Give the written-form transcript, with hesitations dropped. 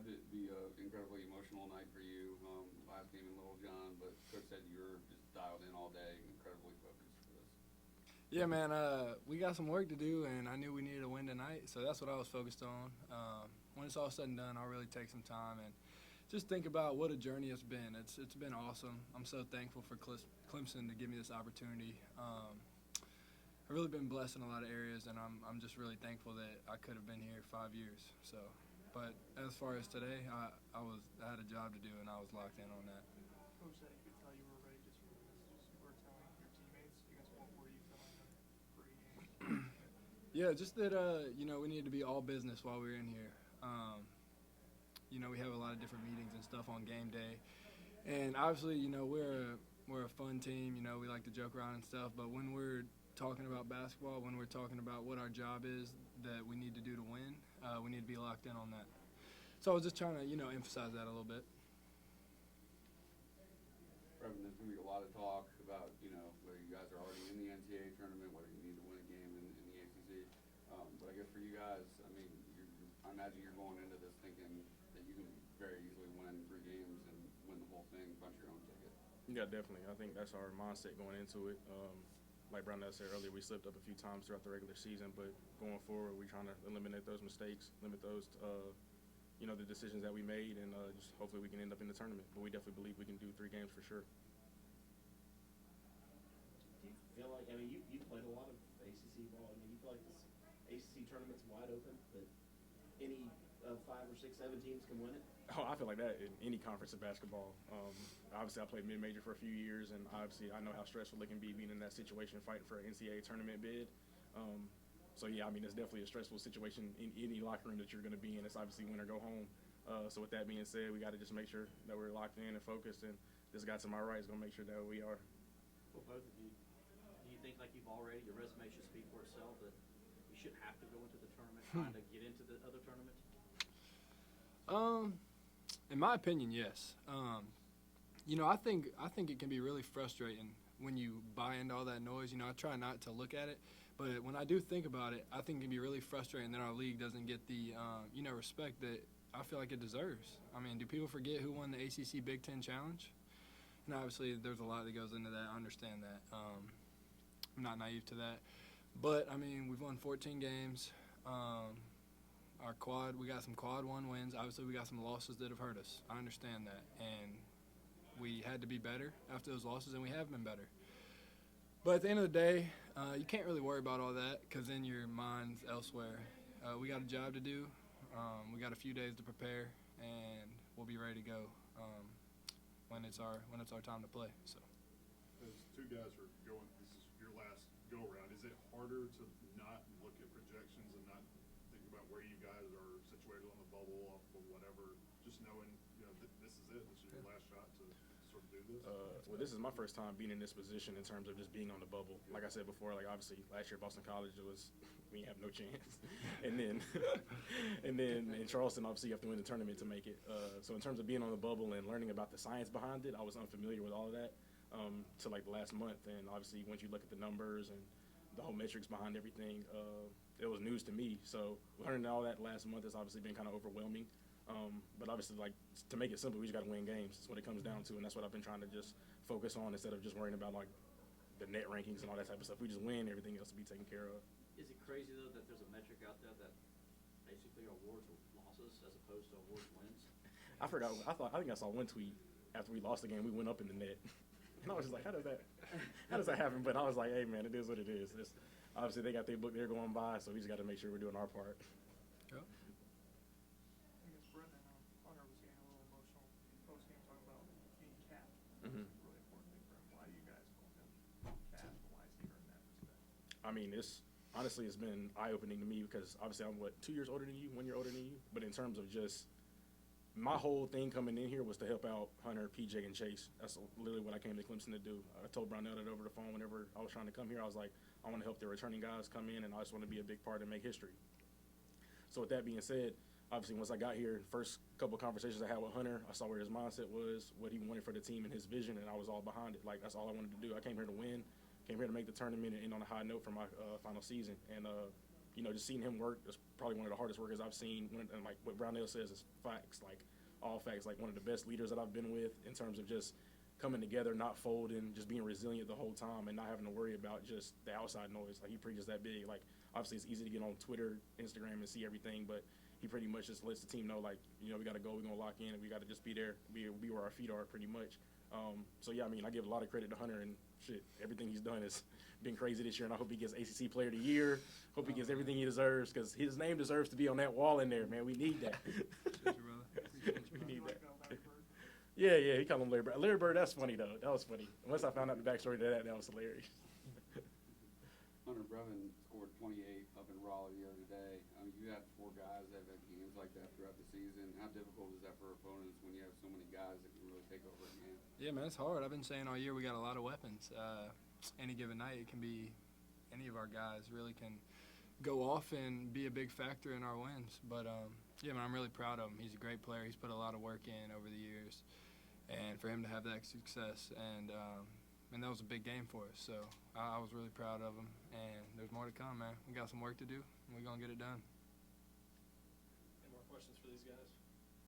had to be an incredibly emotional night for you last game in Littlejohn, but Coach said you were just dialed in all day, incredibly focused for this. Yeah, man, we got some work to do, and I knew we needed a win tonight, so that's what I was focused on. When it's all said and done, I'll really take some time and just think about what a journey it's been. It's been awesome. I'm so thankful for Clemson to give me this opportunity. I've really been blessed in a lot of areas, and I'm just really thankful that I could have been here 5 years. So, but as far as today, I had a job to do, and I was locked in on that. Coach said he could tell you were ready just from the messages you were telling your teammates. I guess what were you telling them pre-game? Yeah, just that we need to be all business while we're in here. We have a lot of different meetings and stuff on game day, and obviously, we're a fun team. We like to joke around and stuff, but when we're talking about basketball, when we're talking about what our job is that we need to do to win, we need to be locked in on that. So I was just trying to, emphasize that a little bit. Brevin, there's going to be a lot of talk about, whether you guys are already in the NCAA tournament, whether you need to win a game in the ACC. But I guess for you guys, I mean, I imagine you're going into this thinking that you can very easily win 3 games and win the whole thing, punch your own ticket. Yeah, definitely. I think that's our mindset going into it. Like Brownell said earlier, we slipped up a few times throughout the regular season, but going forward, we're trying to eliminate those mistakes, limit those, the decisions that we made, and just hopefully we can end up in the tournament. But we definitely believe we can do 3 games for sure. Do you feel like, you played a lot of ACC ball. You feel like this ACC tournament's wide open, that any 5 or 6, 7 teams can win it? Oh, I feel like that in any conference of basketball. Obviously, I played mid-major for a few years, and obviously I know how stressful it can be being in that situation, fighting for an NCAA tournament bid. So, yeah, it's definitely a stressful situation in any locker room that you're going to be in. It's obviously win or go home. So with that being said, we got to just make sure that we're locked in and focused, and this guy to my right is going to make sure that we are. Well, both of you, do you think like you've already, your resume should speak for itself, that you shouldn't have to go into the tournament, trying to get into the other tournaments? In my opinion, yes. I think it can be really frustrating when you buy into all that noise. I try not to look at it, but when I do think about it, I think it can be really frustrating that our league doesn't get the respect that I feel like it deserves. Do people forget who won the ACC Big Ten Challenge? And obviously, there's a lot that goes into that. I understand that. I'm not naive to that, but we've won 14 games. We got some quad 1 wins. Obviously, we got some losses that have hurt us. I understand that, and we had to be better after those losses, and we have been better. But at the end of the day, you can't really worry about all that because then your mind's elsewhere. We got a job to do. We got a few days to prepare, and we'll be ready to go when it's our time to play. So. As 2 guys are going, this is your last go-around. Is it harder to not look at projections and not think about where you guys are situated on the bubble or whatever, just knowing this is it, this is your last shot to sort of do this? Well, this is my first time being in this position in terms of just being on the bubble. Like I said before, obviously last year at Boston College, we have no chance. and then in Charleston, obviously you have to win the tournament to make it. So in terms of being on the bubble and learning about the science behind it, I was unfamiliar with all of that to the last month. And obviously once you look at the numbers and the whole metrics behind everything, it was news to me. So learning all that last month has obviously been kind of overwhelming. But obviously, to make it simple, we just got to win games. That's what it comes down to, and that's what I've been trying to just focus on instead of just worrying about, the net rankings and all that type of stuff. We just win, everything else will be taken care of. Is it crazy, though, that there's a metric out there that basically awards losses as opposed to awards wins? I forgot. I think I saw one tweet after we lost the game. We went up in the net, and I was just like, how does that happen? But I was like, hey, man, it is what it is. Obviously, they got their book they're going by, so we just got to make sure we're doing our part. Yep. I guess Brevin, Hunter was getting a little emotional post-game talking about being capped. Mm-hmm. It's a really important thing for him. Why do you guys call him capped? Why is he earned that respect? Honestly, it's been eye-opening to me because obviously I'm 2 years older than you, 1 year older than you. But in terms of just my whole thing coming in here was to help out Hunter, PJ, and Chase. That's literally what I came to Clemson to do. I told Brownell that over the phone whenever I was trying to come here. I was like, I want to help the returning guys come in, and I just want to be a big part and make history. So with that being said, obviously once I got here, first couple of conversations I had with Hunter, I saw where his mindset was, what he wanted for the team and his vision, and I was all behind it. That's all I wanted to do. I came here to win, came here to make the tournament and end on a high note for my final season. And just seeing him work is probably one of the hardest workers I've seen. And like what Brownell says is facts, like all facts. Like one of the best leaders that I've been with in terms of just coming together, not folding, just being resilient the whole time, and not having to worry about just the outside noise. Like he preaches that big. Like obviously it's easy to get on Twitter, Instagram, and see everything, but he pretty much just lets the team know, like, we got to go, we're going to lock in, and we got to just be there, be where our feet are pretty much. So, yeah, I mean, I give a lot of credit to Hunter, and shit, everything he's done has been crazy this year, and I hope he gets ACC Player of the Year. Hope he gets everything he deserves, because his name deserves to be on that wall in there, man. We need that. We need that. Yeah, he called him Larry Bird. Larry Bird, that's funny, though. That was funny. Once I found out the backstory to that was hilarious. Hunter Brevin scored 28 up in Raleigh the other day. I mean, you had 4 guys that have had games like that throughout the season. How difficult is that for opponents when you have so many guys that can really take over a game? Yeah, man, it's hard. I've been saying all year we got a lot of weapons. Any given night, it can be any of our guys really can go off and be a big factor in our wins. But, yeah, man, I'm really proud of him. He's a great player. He's put a lot of work in over the years. And for him to have that success, and that was a big game for us. So I was really proud of him. And there's more to come, man. We got some work to do, and we're going to get it done. Any more questions for these guys?